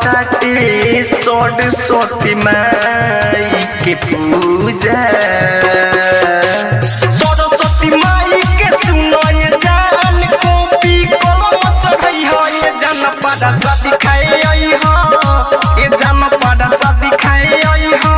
ताटे सरस्वती माई के पूजा। सरस्वती माई के सुनो ये जान कॉपी कलम चढ़ई हो ये जान पाड़ा शादी खाए आई हो ये जान पाड़ा शादी खाए आई हो।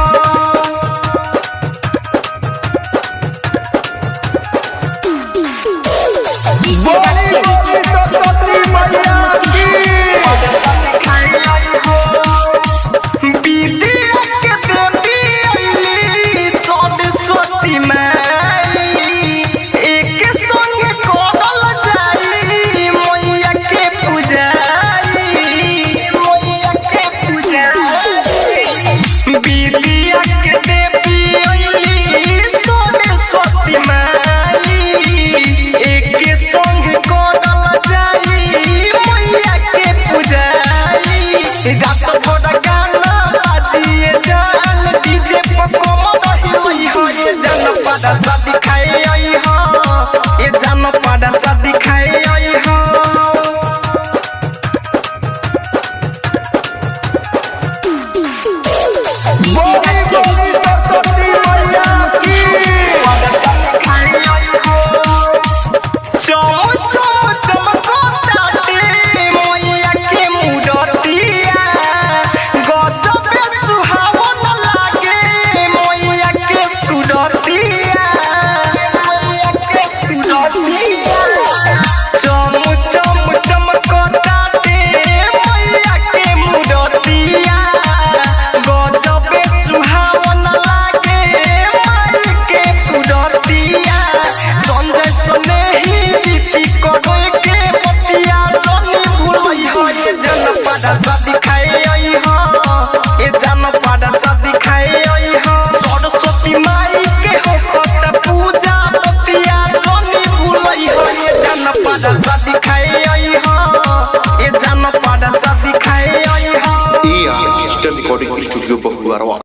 रात भर गाना बाजिए जान डीजे पर कमर हिलई हो ये जान पाड़ा शादी खाए आई हो ये जान पाड़ा शादी खाए आई हो। बोली बोली सरस्वती मैया की पाड़ा शादी खाए आई हो। चम चम चमको ताटे मैया के मूरतिया सुरतिया मैया के सुरतिया चम चम चमकताते मैया के मूरतिया गजबे सुहावन लागे माई के सुरतिया। संजय सने ही रीति करे के बतिया जनी भूलई हो ये जान पाड़ा शादी खाए आई हो ये जान पाड़ा शादी खाए आई हो। सरस्वती माई के होखत पूजा बतिया जनी भूलई हो ये जान पाड़ा शादी खाए आई हो ये जान पाड़ा शादी खाए आई हो। Iya, kita recording studio Bahuarwa.